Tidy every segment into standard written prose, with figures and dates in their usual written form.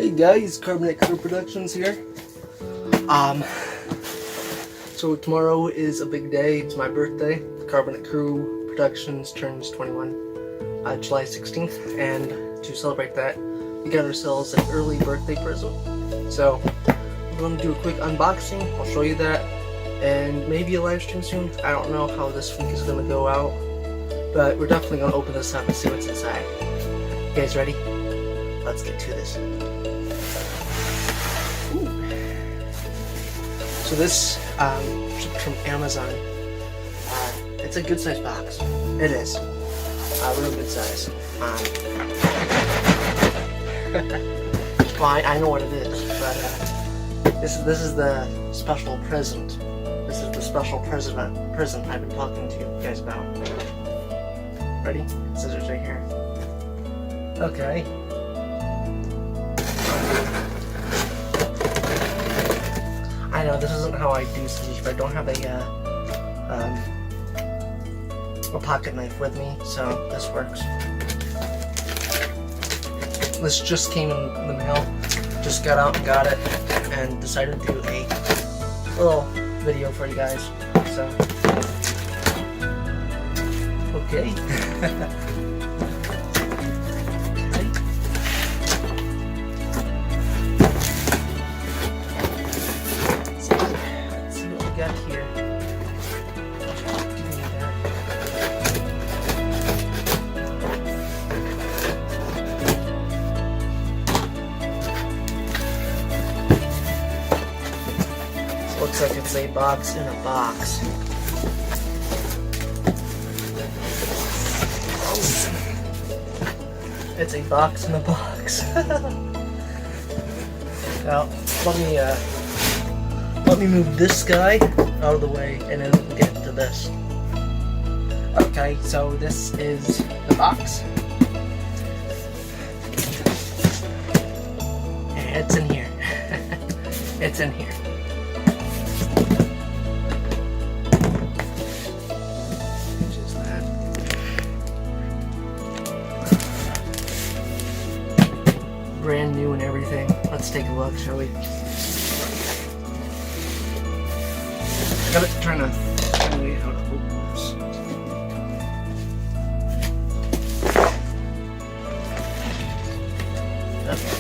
Hey guys, Carbonate Crew Productions here. So tomorrow is a big day. It's my birthday. Carbonate Crew Productions turns 21, July 16th, and to celebrate that, we got ourselves an early birthday present. So we're going to do a quick unboxing. I'll show you that, and maybe a live stream soon. I don't know how this week is going to go out, but we're definitely going to open this up and see what's inside. You guys ready? Let's get to this. Ooh. So this shipped from Amazon. It's a good size box. It is. Real good size. Well, I know what it is, but this is the special present. This is the special present I've been talking to you guys about. Ready? Scissors right here. Okay. I know this isn't how I do scissors, but I don't have a pocket knife with me, so this works. This just came in the mail. Just got out and got it, and decided to do a little video for you guys. So, okay. Got here. So looks like it's a box in a box. It's a box in a box. Now let me move this guy out of the way, and then we'll get into this. Okay, so this is the box. And it's in here. It's in here. Just that. Brand new and everything. Let's take a look, shall we? I gotta try to find a way how to open this. Okay.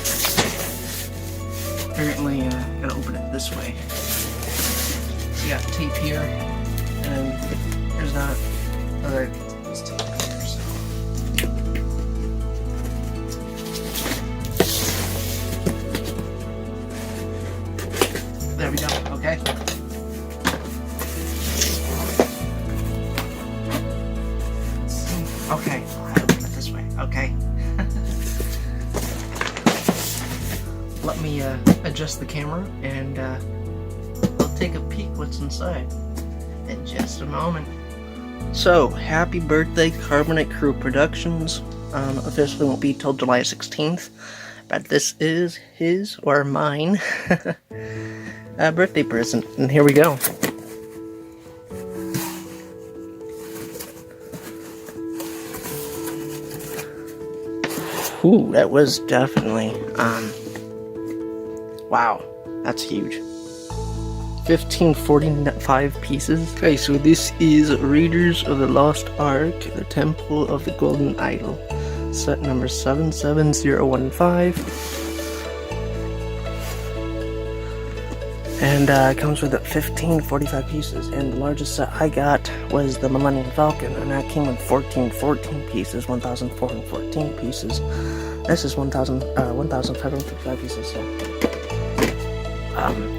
Apparently, gotta open it this way. So you got tape here, and there's that other this tape here. So there we go. Okay. Okay, I'll open it this way. Okay. Let me adjust the camera, and we'll take a peek what's inside in just a moment. So, happy birthday, Carbonate Crew Productions. Officially won't be till July 16th, but this is his or mine birthday present, and here we go. Ooh, that was definitely, wow, that's huge. 1545 pieces. Okay, so this is Raiders of the Lost Ark, the Temple of the Golden Idol. Set number 77015. And it comes with 1545 pieces, and the largest set I got was the Millennium Falcon, and that came with 1414 pieces, 1414 pieces. This is 1555 pieces, so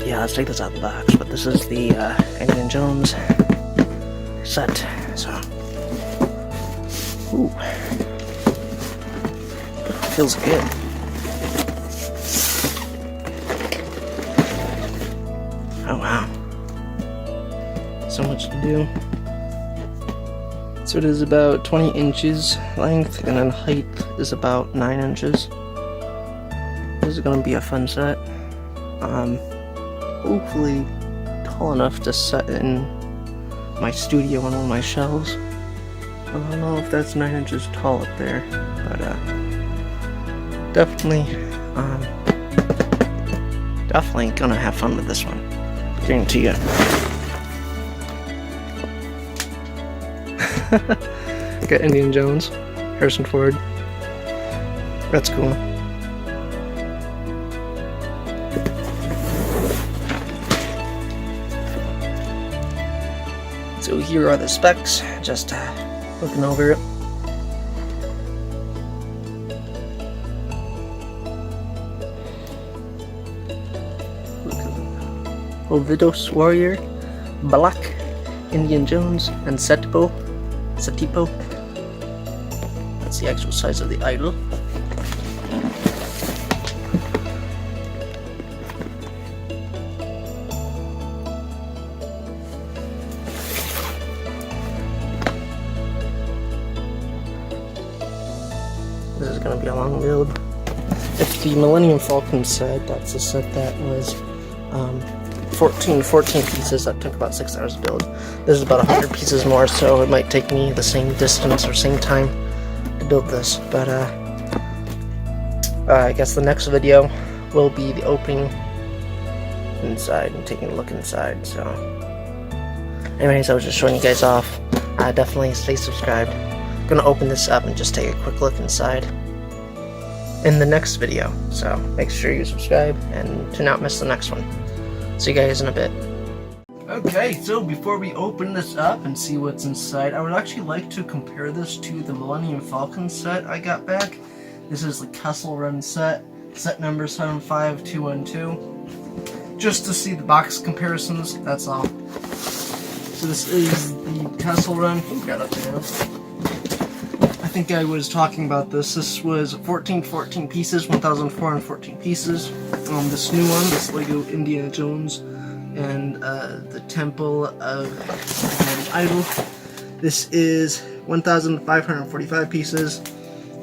yeah, let's take this out of the box. But this is the Indiana Jones set, so ooh, feels good. Oh wow, so much to do. So it is about 20 inches length, and then height is about 9 inches. This is going to be a fun set. Hopefully tall enough to set in my studio on one of my shelves. I don't know if that's 9 inches tall up there, but definitely Definitely gonna have fun with this one. Guarantee you. Got Indiana Jones, Harrison Ford. That's cool. So here are the specs, just looking over it. Ovidos Warrior, Balak, Indiana Jones, and Setipo. That's the actual size of the idol. This is going to be a long build. If the Millennium Falcon set, that's a set that was 14 pieces, that took about 6 hours to build. This is about 100 pieces more, so it might take me the same distance or same time to build this. But I guess the next video will be the opening inside and taking a look inside. So anyways, I was just showing you guys off. Definitely stay subscribed. I'm gonna open this up and just take a quick look inside in the next video. So make sure you subscribe and to not miss the next one. See you guys in a bit. Okay, so before we open this up and see what's inside, I would actually like to compare this to the Millennium Falcon set I got back. This is the Kessel Run set number 75212. Just to see the box comparisons, that's all. So this is the Kessel Run. Oh, got up there. I think I was talking about this. This was 14 pieces, 1,414 pieces. This new one, this Lego Indiana Jones and the Temple of the Idol. This is 1,545 pieces.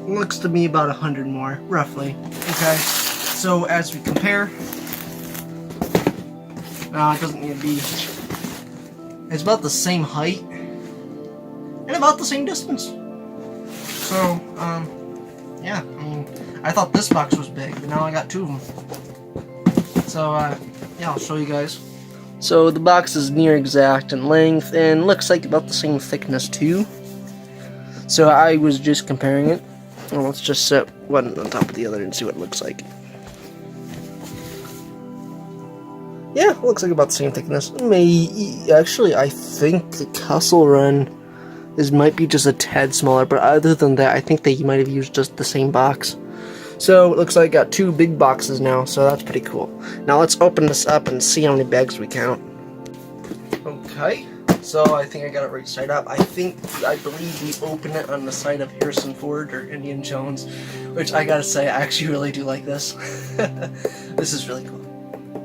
Looks to me about 100 more, roughly. Okay, so as we compare, it doesn't need to be. It's about the same height and about the same distance. So, yeah, I mean, I thought this box was big, but now I got 2 of them. So, yeah, I'll show you guys. So, the box is near exact in length, and looks like about the same thickness, too. So, I was just comparing it. Well, let's just set one on top of the other and see what it looks like. Yeah, it looks like about the same thickness. Actually, I think the Kessel Run might be just a tad smaller, but other than that, I think they might have used just the same box. So it looks like I got 2 big boxes now, so that's pretty cool. Now let's open this up and see how many bags we count. Okay, so I think I got it right side up. I believe we open it on the side of Harrison Ford or Indiana Jones, which I gotta say, I actually really do like this. This is really cool.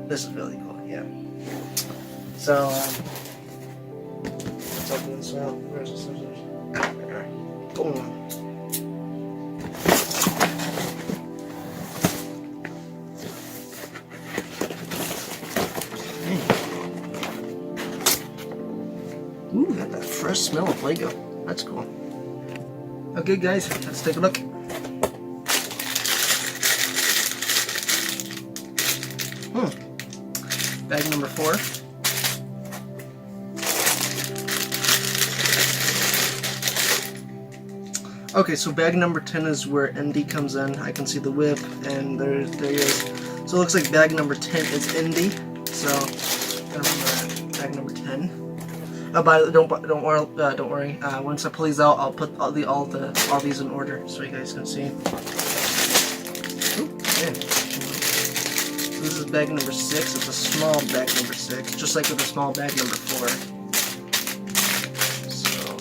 This is really cool, yeah. So, let's open this out. Where's the scissors? There. Boom. Ooh, got that fresh smell of Lego. That's cool. Okay, guys, let's take a look. Bag number 4. Okay, so bag number 10 is where Indy comes in. I can see the whip, and there he is. So it looks like bag number 10 is Indy. So gotta remember bag number 10. But don't worry. Once I pull these out, I'll put all these in order so you guys can see. Ooh, yeah. This is bag number 6. It's a small bag number 6, just like with the small bag number 4. So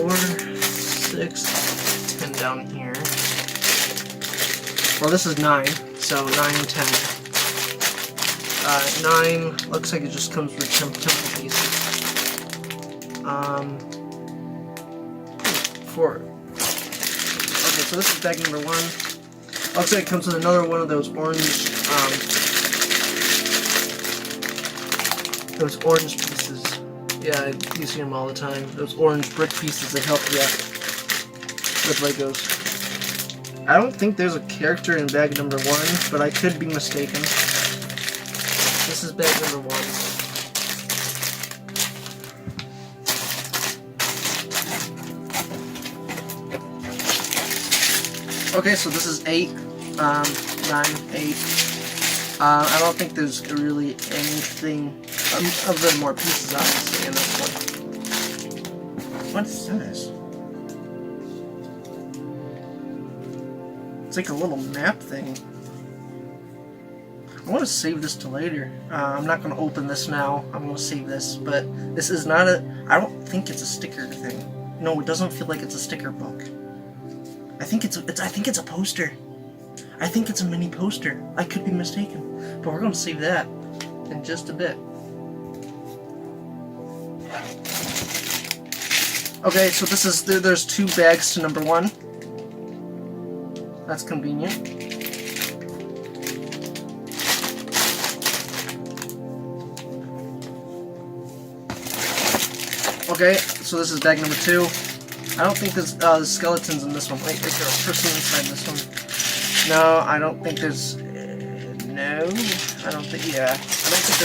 4, 6, 10 down here. Well, this is 9, so 9 and 10. 9 looks like it just comes with temple pieces. 4. Okay, so this is bag number 1. Looks like it comes with another one of those orange pieces. Yeah, you see them all the time. Those orange brick pieces that help you with Legos. I don't think there's a character in bag number 1, but I could be mistaken. This is bag number 1. Okay, so this is 8, 9, 8. I don't think there's really anything other than more pieces, obviously, in this one. What is this? It's like a little map thing. I want to save this to later. I'm not going to open this now. I'm going to save this, but this is not a... I don't think it's a sticker thing. No, it doesn't feel like it's a sticker book. I think it's a poster. I think it's a mini poster. I could be mistaken, but we're going to save that in just a bit. Okay, so this is there's 2 bags to number 1. That's convenient. Okay, so this is bag number 2. I don't think there's skeletons in this one. Wait, is there a person inside this one? No, I don't think there's... no, I don't think... yeah. I don't think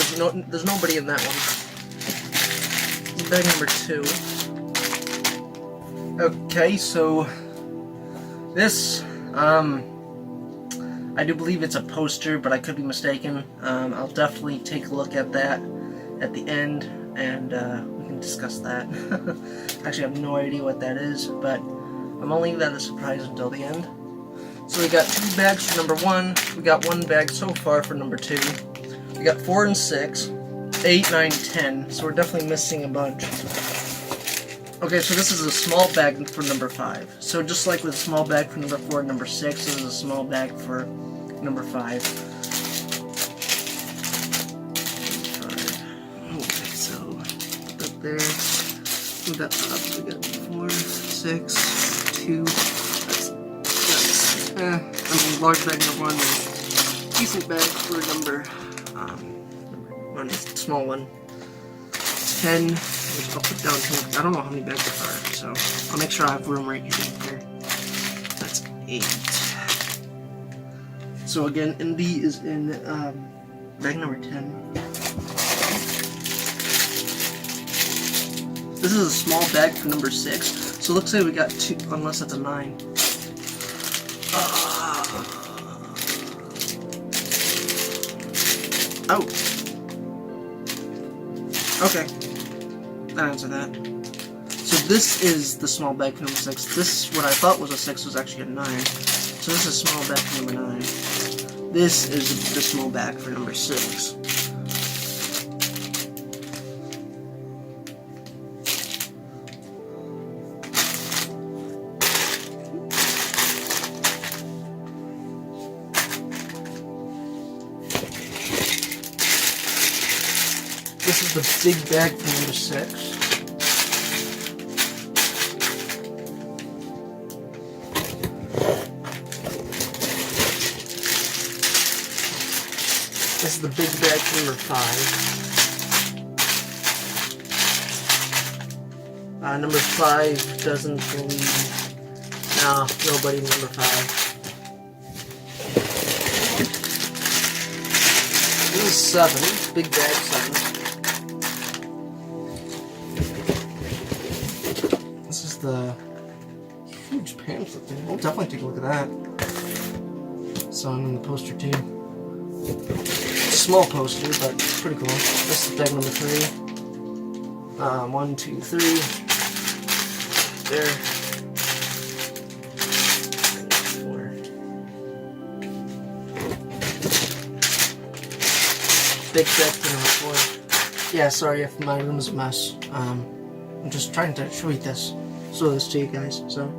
there's nobody in that one. Bag number 2. Okay, so... this, I do believe it's a poster, but I could be mistaken. I'll definitely take a look at that at the end, and we can discuss that. Actually, I have no idea what that is, but I'm gonna leave that a surprise until the end. So we got 2 bags for number 1. We got 1 bag so far for number 2. We got 4 and 6, 8, 9, 10. So we're definitely missing a bunch. Okay, so this is a small bag for number 5. So just like with a small bag for number 4 and number 6, this is a small bag for number 5. Okay, so put that there. Move that up. We got 4, 6, 2. I mean, large bag number 1 and decent bag for number 1, small one. 10. I'll put down 10. I don't know how many bags there are, so I'll make sure I have room right here. That's 8. So again, Indy is in bag number 10. This is a small bag for number 6. So it looks like we got 2, unless that's a 9. Oh. Okay. That answered that. So this is the small bag for number 6. This, what I thought was a 6, was actually a 9. So this is a small bag for number 9. This is the small bag for number 6. This is the big bag for number 6. This is the big bag for number 5. Number 5 doesn't believe... no, nobody in number 5. This is 7. Big bag 7. The huge pamphlet thing. We'll definitely take a look at that. So I'm in the poster too. Small poster, but pretty cool. This is bag number 3. 1, 2, 3. There. 4. Big bag for number 4. Yeah, sorry if my room is a mess. I'm just trying to show you this. Show this to you guys. So,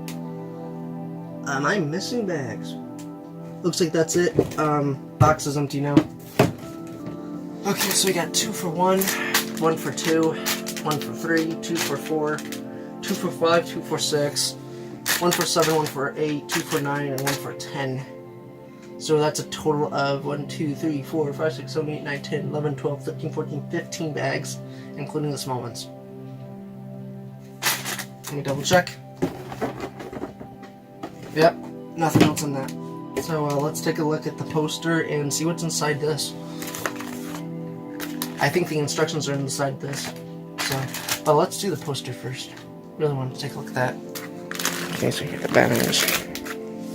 am I missing bags? Looks like that's it. Box is empty now. Okay, so we got 2 for 1, 1 for 2, 1 for 3, 2 for 4, 2 for 5, 2 for 6, 1 for 7, 1 for 8, 2 for 9, and 1 for 10. So that's a total of 1, 2, 3, 4, 5, 6, 7, 8, 9, 10, 11, 12, 13, 14, 15 bags, including the small ones. Let me double check. Yep, Nothing else in that. So let's take a look at the poster and see what's inside this. I think the instructions are inside this. So, but let's do the poster first. Really want to take a look at that. Okay, so here are the banners.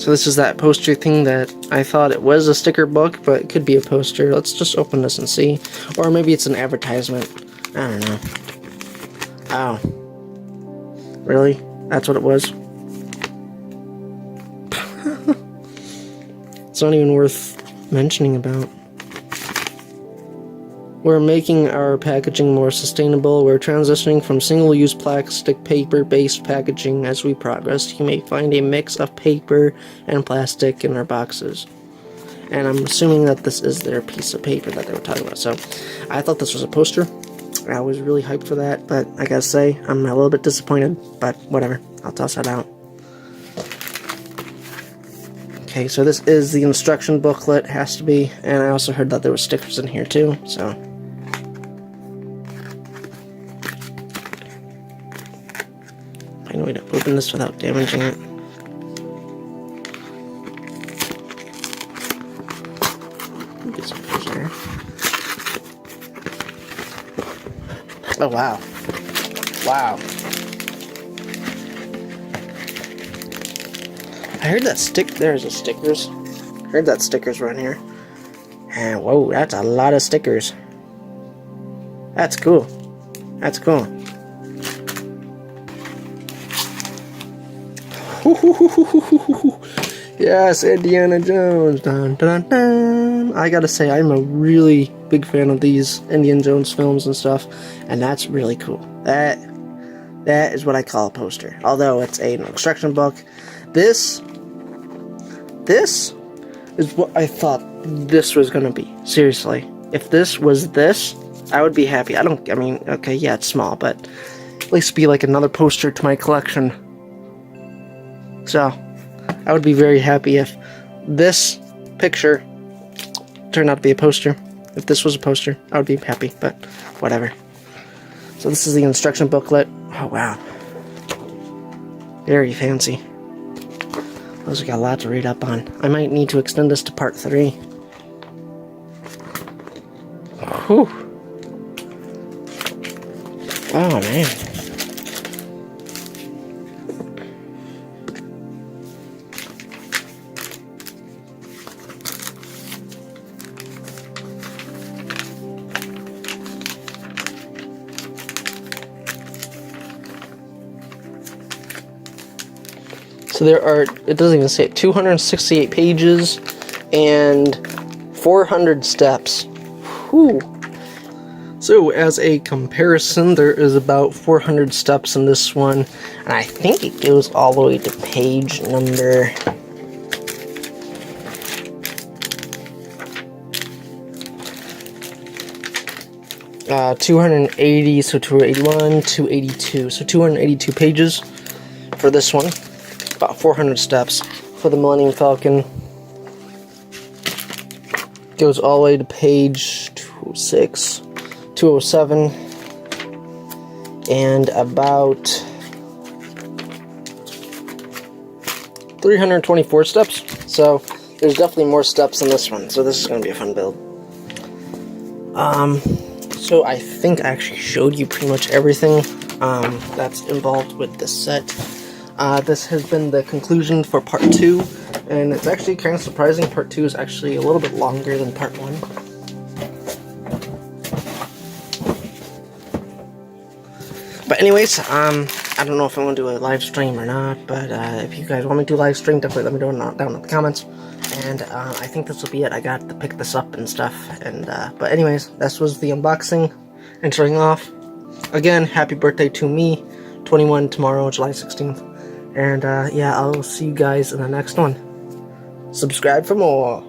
So this is that poster thing that I thought it was a sticker book, but it could be a poster. Let's just open this and see. Or maybe it's an advertisement. I don't know. Oh. Really? That's what it was? It's not even worth mentioning about. We're making our packaging more sustainable. We're transitioning from single-use plastic paper-based packaging as we progress. You may find a mix of paper and plastic in our boxes. And I'm assuming that this is their piece of paper that they were talking about. So, I thought this was a poster. I was really hyped for that, but I gotta say, I'm a little bit disappointed, but whatever. I'll toss that out. Okay, so this is the instruction booklet, has to be, and I also heard that there were stickers in here too, so. Find a way to open this without damaging it. Get some fish there. Oh wow. Wow. I heard that there's a stickers. I heard that stickers were in here. And whoa, that's a lot of stickers. That's cool. That's cool. Yes, Indiana Jones. Dun, dun, dun. I gotta say, I'm a really big fan of these Indiana Jones films and stuff, and that's really cool. That is what I call a poster. Although it's an instruction book, this is what I thought this was gonna be. Seriously, if this was this, I would be happy. I mean, okay, yeah, it's small, but at least be like another poster to my collection. So, I would be very happy if this picture turned out to be a poster. If this was a poster, I would be happy, but whatever. So this is the instruction booklet. Oh, wow. Very fancy. Those got a lot to read up on. I might need to extend this to part 3. Whew. Oh, man. So there are, it doesn't even say it, 268 pages and 400 steps. Whew. So as a comparison, there is about 400 steps in this one, and I think it goes all the way to page number 280, so 281, 282, so 282 pages for this one. About 400 steps for the Millennium Falcon. Goes all the way to page 206, 207, and about 324 steps. So there's definitely more steps in this one. So this is going to be a fun build. So I think I actually showed you pretty much everything that's involved with this set. This has been the conclusion for part 2, and it's actually kind of surprising. Part 2 is actually a little bit longer than part 1. But anyways, I don't know if I'm going to do a live stream or not, but if you guys want me to do a live stream, definitely let me know down in the comments. And I think this will be it. I got to pick this up and stuff. And but anyways, this was the unboxing and showing off. Again, happy birthday to me, 21 tomorrow, July 16th. And yeah, I'll see you guys in the next one. Subscribe for more.